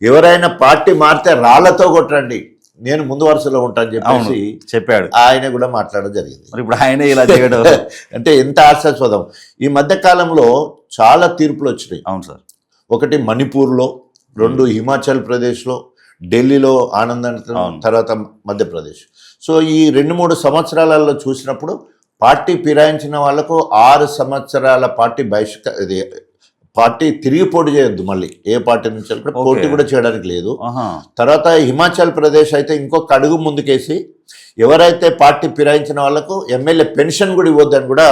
ఎవరైనా పార్టీ మారితే రాళ్లతో కొట్టండి, నేను ముందు వరుసలో ఉంటాను చెప్పేసి చెప్పాడు. ఆయన కూడా మాట్లాడడం జరిగింది. మరి ఇప్పుడు ఆయన ఇలా చేయడం అంటే ఎంత హాస్యాస్పదం. ఈ మధ్య కాలంలో చాలా తీర్పులు వచ్చినాయి. అవును సార్. ఒకటి మణిపూర్లో, రెండు హిమాచల్ ప్రదేశ్లో, ఢిల్లీలో ఆనందం, తర్వాత మధ్యప్రదేశ్. సో ఈ 2-3 సంవత్సరాలలో చూసినప్పుడు పార్టీ ఫిరాయించిన వాళ్లకు 6 సంవత్సరాల పార్టీ తిరిగి పోటీ చేయొద్దు, మళ్ళీ ఏ పార్టీ నుంచి పోటీ కూడా చేయడానికి లేదు. తర్వాత హిమాచల్ ప్రదేశ్ అయితే ఇంకొక అడుగు ముందుకేసి ఎవరైతే పార్టీ ఫిరాయించిన వాళ్లకు ఎమ్మెల్యే పెన్షన్ కూడా ఇవ్వద్దని కూడా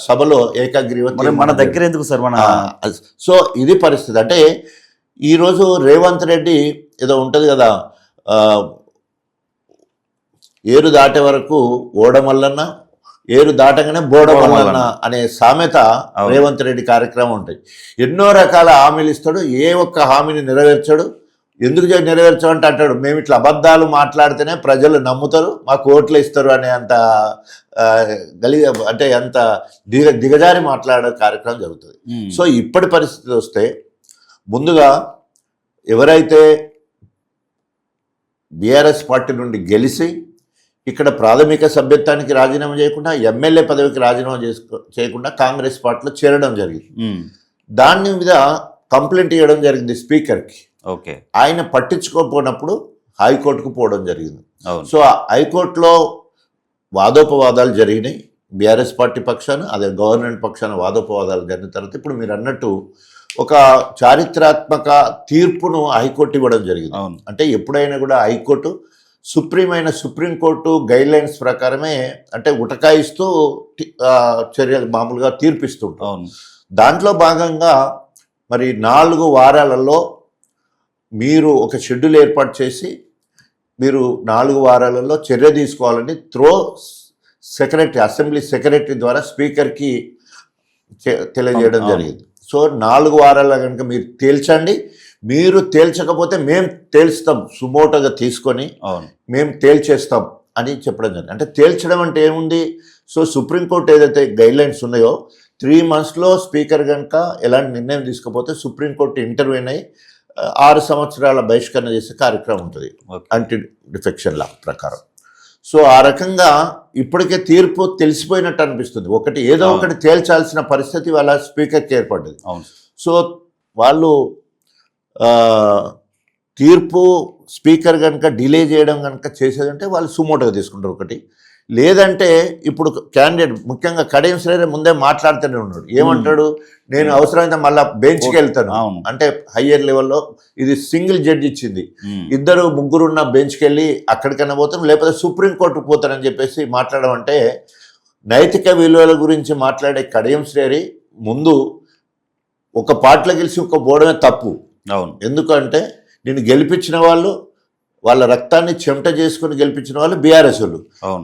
సభలో ఏకాగ్రీవం. మన దగ్గర ఎందుకు సార్ మన. సో ఇది పరిస్థితి. అంటే ఈరోజు రేవంత్ రెడ్డి ఏదో ఉంటుంది కదా, ఏరు దాటే వరకు ఓడమల్లన్న, ఏరు దాటగానే బోడమల్లన్న అనే సామెత రేవంత్ రెడ్డి కార్యక్రమం ఉంటాయి. ఎన్నో రకాల హామీలు ఇస్తాడు, ఏ ఒక్క హామీని నెరవేర్చాడు. ఎందుకు నెరవేర్చామంటే అంటాడు, మేము ఇట్లా అబద్ధాలు మాట్లాడితేనే ప్రజలు నమ్ముతారు, మాకు ఓట్లు ఇస్తారు అనే అంత అంటే అంత దిగజారి మాట్లాడే కార్యక్రమం జరుగుతుంది. సో ఇప్పటి పరిస్థితి వస్తే ముందుగా ఎవరైతే బీఆర్ఎస్ పార్టీ నుండి గెలిచి ఇక్కడ ప్రాథమిక సభ్యత్వానికి రాజీనామా చేయకుండా, ఎమ్మెల్యే పదవికి రాజీనామా చేయకుండా కాంగ్రెస్ పార్టీలో చేరడం జరిగింది. దాని మీద కంప్లైంట్ ఇవ్వడం జరిగింది స్పీకర్కి. ఓకే. ఆయన పట్టించుకోకపోయినప్పుడు హైకోర్టుకు పోవడం జరిగింది. సో హైకోర్టులో వాదోపవాదాలు జరిగినాయి. బీఆర్ఎస్ పార్టీ పక్షాన, అదే గవర్నమెంట్ పక్షాన వాదోపవాదాలు జరిగిన తర్వాత ఇప్పుడు మీరు అన్నట్టు ఒక చారిత్రాత్మక తీర్పును హైకోర్టు ఇవ్వడం జరిగింది. అంటే ఎప్పుడైనా కూడా హైకోర్టు సుప్రీంకోర్టు గైడ్ లైన్స్ ప్రకారమే అంటే ఉటకాయిస్తూ చర్యలు మామూలుగా తీర్పిస్తుంటాం. దాంట్లో భాగంగా మరి 4 వారాలలో మీరు ఒక షెడ్యూల్ ఏర్పాటు చేసి మీరు 4 వారాలలో చర్య తీసుకోవాలని సెక్రటరీ, అసెంబ్లీ సెక్రటరీ ద్వారా స్పీకర్కి తెలియజేయడం జరిగింది. సో 4 వారాల కనుక మీరు తేల్చండి, మీరు తేల్చకపోతే మేము తేల్స్తాం, సుమోటోగా తీసుకొని మేము తేల్చేస్తాం అని చెప్పడం జరిగింది. అంటే తేల్చడం అంటే ఏముంది, సో సుప్రీంకోర్టు ఏదైతే గైడ్లైన్స్ ఉన్నాయో 3 monthsలో స్పీకర్ కనుక ఎలాంటి నిర్ణయం తీసుకోకపోతే సుప్రీంకోర్టు ఇంటర్వ్యూన్ అయ్యి 6 సంవత్సరాల బహిష్కరణ చేసే కార్యక్రమం ఉంటుంది యాంటీ డిఫెక్షన్ లా ప్రకారం. సో ఆ రకంగా ఇప్పటికే తీర్పు తెలిసిపోయినట్టు అనిపిస్తుంది. ఏదో ఒకటి తేల్చాల్సిన పరిస్థితి వాళ్ళ స్పీకర్కి ఏర్పడ్డది. సో వాళ్ళు తీర్పు స్పీకర్ కనుక డిలే చేయడం కనుక చేసేదంటే వాళ్ళు సుమోటోగా తీసుకుంటారు ఒకటి. లేదంటే ఇప్పుడు క్యాండిడేట్ ముఖ్యంగా కడియం శ్రీహరి ముందే మాట్లాడుతూనే ఉన్నాడు. ఏమంటాడు, నేను అవసరమైతే మళ్ళీ బెంచ్కి వెళ్తాను, అంటే హయ్యర్ లెవెల్లో ఇది సింగిల్ జడ్జి ఇచ్చింది, 2-3 ఉన్న బెంచ్కి వెళ్ళి అక్కడికైనా పోతాను, లేకపోతే సుప్రీంకోర్టుకు పోతానని చెప్పేసి మాట్లాడడం అంటే నైతిక విలువల గురించి మాట్లాడే కడియం శ్రీహరి ముందు ఒక పార్టీలో గెలిచి ఒక పోవడమే తప్పు. ఎందుకంటే నేను గెలిపించిన వాళ్ళు, వాళ్ళ రక్తాన్ని చెమట చేసుకుని గెలిపించిన వాళ్ళు బీఆర్ఎస్ వాళ్ళు,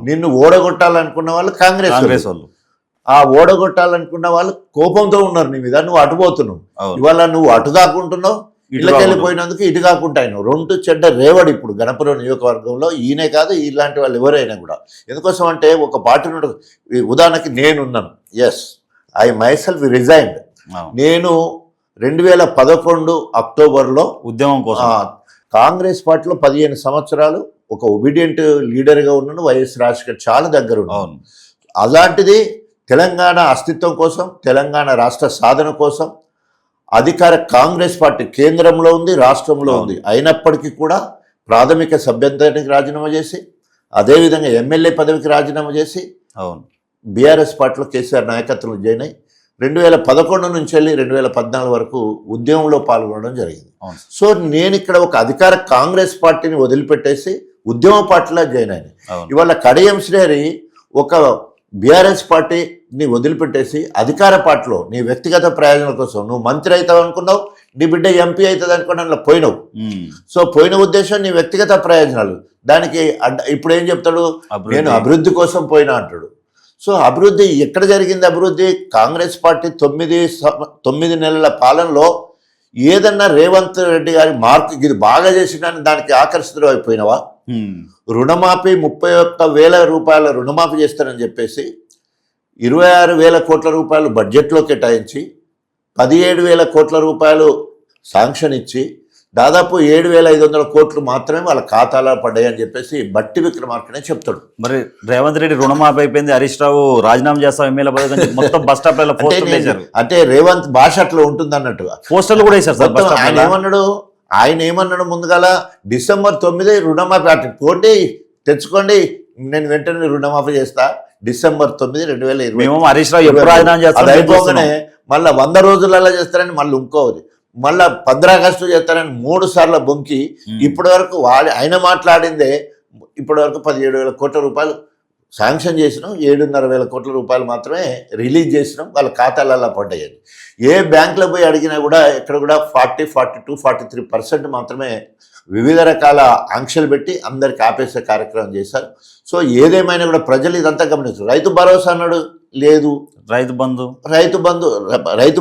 నిన్ను ఓడగొట్టాలనుకున్న వాళ్ళు కాంగ్రెస్ వాళ్ళు. ఆ ఓడగొట్టాలనుకున్న వాళ్ళు కోపంతో ఉన్నారు నీ మీద, నువ్వు అటుపోతున్నావు. ఇవాళ నువ్వు అటు దాక్కుంటున్నావు, ఇళ్ళకి వెళ్ళిపోయినందుకు ఇటు కాకుండా అయినావు. 2 చెడ్డ రేవడి ఇప్పుడు గణపురం నియోజకవర్గంలో. ఈయనే కాదు, ఇలాంటి వాళ్ళు ఎవరైనా కూడా. ఎందుకోసం అంటే ఒక పార్టీ ఉదాహరణకి నేనున్నాను, ఎస్ ఐ మైసెల్ఫ్ రిజైన్డ్. నేను 2011 అక్టోబర్లో ఉద్యమం కోసం కాంగ్రెస్ పార్టీలో 15 సంవత్సరాలు ఒక ఒబీడియంట్ లీడర్గా ఉన్నాను. వైఎస్ రాజశేఖర్ చాలా దగ్గర ఉన్నాను. అలాంటిది తెలంగాణ అస్తిత్వం కోసం, తెలంగాణ రాష్ట్ర సాధన కోసం అధికార కాంగ్రెస్ పార్టీ కేంద్రంలో ఉంది, రాష్ట్రంలో ఉంది. అయినప్పటికీ కూడా ప్రాథమిక సభ్యత్వానికి రాజీనామా చేసి, అదేవిధంగా ఎమ్మెల్యే పదవికి రాజీనామా చేసి బీఆర్ఎస్ పార్టీలో కేసీఆర్ నాయకత్వంలో జాయిన్ అయ్యి 2011 నుంచి వెళ్ళి 2014 వరకు ఉద్యమంలో పాల్గొనడం జరిగింది. సో నేను ఇక్కడ ఒక అధికార కాంగ్రెస్ పార్టీని వదిలిపెట్టేసి ఉద్యమ పార్టీలో జాయిన్ అయ్యాను. ఇవాళ కడియం శ్రీహరి ఒక బీఆర్ఎస్ పార్టీని వదిలిపెట్టేసి అధికార పార్టీలో నీ వ్యక్తిగత ప్రయోజనాల కోసం నువ్వు మంత్రి అవుతావు అనుకున్నావు, నీ బిడ్డ ఎంపీ అవుతుంది అనుకున్నా, అందులో పోయినావు. సో పోయిన ఉద్దేశం నీ వ్యక్తిగత ప్రయోజనాలు. దానికి ఇప్పుడు ఏం చెప్తాడు, నేను అభివృద్ధి కోసం పోయినా అంటాడు. సో అభివృద్ధి ఎక్కడ జరిగింది? అభివృద్ధి కాంగ్రెస్ పార్టీ 9 నెలల పాలనలో ఏదన్నా రేవంత్ రెడ్డి గారి మార్కు ఇది బాగా చేసినాన్ని దానికి ఆకర్షితులు అయిపోయినవా? రుణమాఫీ 31,000 రూపాయల రుణమాఫీ చేస్తారని చెప్పేసి 26,000 కోట్ల రూపాయలు బడ్జెట్లో కేటాయించి 17,000 కోట్ల రూపాయలు శాంక్షన్ ఇచ్చి దాదాపు 7,500 కోట్లు మాత్రమే వాళ్ళ ఖాతాలో పడ్డాయి అని చెప్పేసి బట్టి విక్రమార్కనే చెప్తాడు. మరి రేవంత్ రెడ్డి రుణమాఫీ అయిపోయింది, హరీష్ రావు రాజీనామా చేస్తాం ఎమ్మెల్యే పదవి అని చెప్పి మొత్తం బస్ స్టాప్ పోస్టర్లు వేశారు. అంటే రేవంత్ భాష అట్లా ఉంటుంది అన్నట్టుగా పోస్టర్లు కూడా వేశారు సార్. ఆయన ఏమన్నాడు ముందుగాల December 9 రుణమాఫీ పోండి తెచ్చుకోండి, నేను వెంటనే రుణమాఫీ చేస్తా December 9, 2020. మేము హరీష్ రావు ఎప్పుడు రాజీనామా చేస్తాం అయిపోగానే మళ్ళీ 100 రోజులలో చేస్తారని మళ్ళీ ఇంకోది, మళ్ళా 15 ఆగస్టు చేస్తారని 3 సార్లు బొంకి ఇప్పటి వరకు ఆయన మాట్లాడిందే ఇప్పటి వరకు 17,000 కోట్ల రూపాయలు శాంక్షన్ చేసినాం, 7,500 కోట్ల రూపాయలు మాత్రమే రిలీజ్ చేసినాం, వాళ్ళ ఖాతాలలో పడ్డాయి. ఏ బ్యాంకులో పోయి అడిగినా కూడా ఎక్కడ కూడా 40, 42, 43% మాత్రమే వివిధ రకాల ఆంక్షలు పెట్టి అందరికి ఆపేసే కార్యక్రమం చేశారు. సో ఏదేమైనా కూడా ప్రజలు ఇదంతా గమనించారు. రైతు భరోసా అన్నాడు, లేదు. రైతు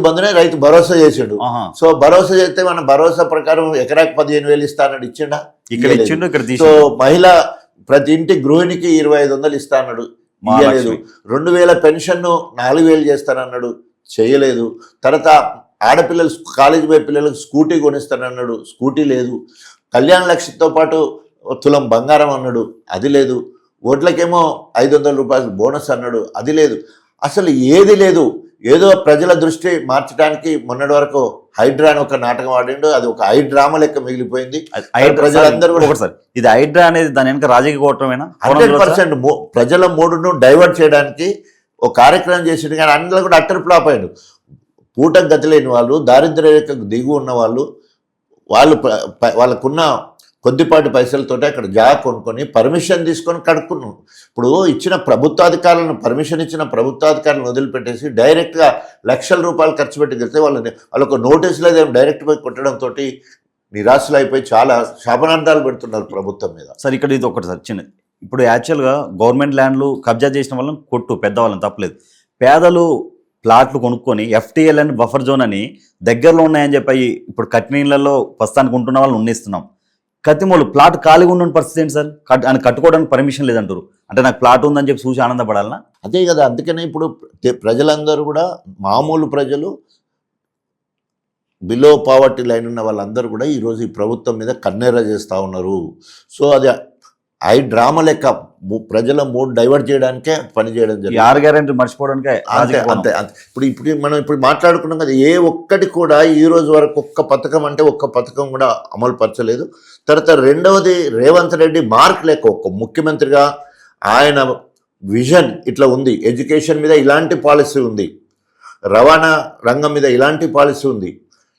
బంధునే రైతు భరోసా చేసాడు. సో భరోసా చేస్తే మన భరోసా ప్రకారం ఎకరాకి 15,000 ఇస్తా అన్నాడు, ఇచ్చిండా? ఇక్కడ ఇచ్చిండు, ఇక్కడ సో మహిళ ప్రతి ఇంటి గృహిణికి 2,500 ఇస్తా అన్నాడు, ఇయ్యలేదు. 2,000 పెన్షన్ 4,000 చేస్తానన్నాడు, చేయలేదు. తర్వాత ఆడపిల్లలు కాలేజీ పోయే పిల్లలకు స్కూటీ కొనిస్తానన్నాడు, స్కూటీ లేదు. కళ్యాణ లక్ష్మితో పాటు తులం బంగారం అన్నాడు, అది లేదు. ఓట్లకేమో 500 రూపాయలు బోనస్ అన్నాడు, అది లేదు. అసలు ఏది లేదు. ఏదో ప్రజల దృష్టి మార్చడానికి మొన్నటి వరకు హైడ్రా అని ఒక నాటకం ఆడిండు, అది ఒక హైడ్రామా లెక్క మిగిలిపోయింది. ప్రజలందరూ సార్ ఇది హైడ్రా అనేది దాని వెనక రాజకీయ కూటమేనా? 100% ప్రజల మూడును డైవర్ట్ చేయడానికి ఒక కార్యక్రమం చేసిండు. కానీ అందులో కూడా అట్టర్ ఫ్లాప్ అయ్యాడు. పూటకు గతి లేని వాళ్ళు, దారిద్ర్య రేఖకు దిగు ఉన్న వాళ్ళు, వాళ్ళకున్న కొద్దిపాటి పైసలతోటి అక్కడ జాగా కొనుక్కొని పర్మిషన్ తీసుకొని కడుక్కున్నాం. ఇప్పుడు ఇచ్చిన ప్రభుత్వాధికారులను పర్మిషన్ ఇచ్చిన ప్రభుత్వాధికారులను వదిలిపెట్టేసి డైరెక్ట్గా లక్షల రూపాయలు ఖర్చు పెట్టి గెలిస్తే వాళ్ళకు నోటీసులు అదే డైరెక్ట్ పోయి కొట్టడంతో నిరాశలు అయిపోయి చాలా శాపనార్థాలు పెడుతున్నారు ప్రభుత్వం మీద. సార్ ఇక్కడ ఇది ఒకటి సార్ చిన్నది. ఇప్పుడు యాక్చువల్గా గవర్నమెంట్ ల్యాండ్లు కబ్జా చేసిన వాళ్ళని కొట్టు, పెద్దవాళ్ళని తప్పలేదు. పేదలు ప్లాట్లు కొనుక్కొని FTL అని బఫర్ జోన్ అని దగ్గరలో ఉన్నాయని చెప్పి ఇప్పుడు కట్నీళ్ళలో ప్రస్తుతానికి ఉంటున్న వాళ్ళని ఉన్నిస్తున్నాం. కత్తిమూలు ప్లాట్ ఖాళీగా ఉన్న పరిస్థితి ఏంటి సార్? ఆయన కట్టుకోవడానికి పర్మిషన్ లేదంటారు. అంటే నాకు ప్లాట్ ఉందని చెప్పి చూసి ఆనందపడాలనా? అదే కదా. అందుకనే ఇప్పుడు ప్రజలందరూ కూడా మామూలు ప్రజలు, బిలో పావర్టీ లైన్ ఉన్న వాళ్ళందరూ కూడా ఈరోజు ఈ ప్రభుత్వం మీద కన్నెర్ర చేస్తూ ఉన్నారు. సో అది ఐ డ్రామా లెక్క ప్రజల మూడ్ డైవర్ట్ చేయడానికే పనిచేయడం జరిగింది. 6 గ్యారెంటీ మర్చిపోవడానికే అంతే. ఇప్పుడు మనం మాట్లాడుకున్నాం కదా, ఏ ఒక్కటి కూడా ఈ రోజు వరకు ఒక్క పథకం అంటే ఒక్క పథకం కూడా అమలు పరచలేదు. తర్వాత రెండవది, రేవంత్ రెడ్డి మార్క్ లెక్క ఒక్క ముఖ్యమంత్రిగా ఆయన విజన్ ఇట్లా ఉంది. ఎడ్యుకేషన్ మీద ఇలాంటి పాలసీ ఉంది, రవాణా రంగం మీద ఇలాంటి పాలసీ ఉంది,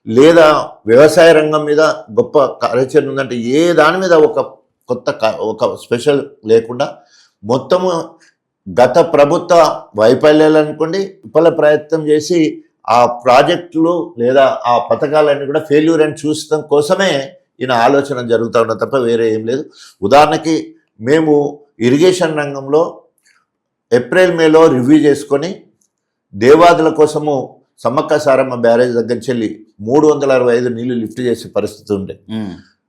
లేదా వ్యవసాయ రంగం మీద గొప్ప కార్యాచరణ ఉందంటే ఏ దాని మీద ఒక స్పెషల్ లేకుండా మొత్తము గత ప్రభుత్వ వైఫల్యాలు అనుకోండి విఫల ప్రయత్నం చేసి ఆ ప్రాజెక్టులు లేదా ఆ పథకాలన్నీ కూడా ఫెయిల్యూర్ అని చూడటం కోసమే ఈయన ఆలోచన జరుగుతూ ఉన్న తప్ప వేరే ఏం లేదు. ఉదాహరణకి మేము ఇరిగేషన్ రంగంలో ఏప్రిల్ మేలో రివ్యూ చేసుకొని దేవాదుల కోసము సమ్మక్క సారమ్మ బ్యారేజ్ దగ్గర చెల్లి 365 నీళ్లు లిఫ్ట్ చేసే పరిస్థితి ఉండే.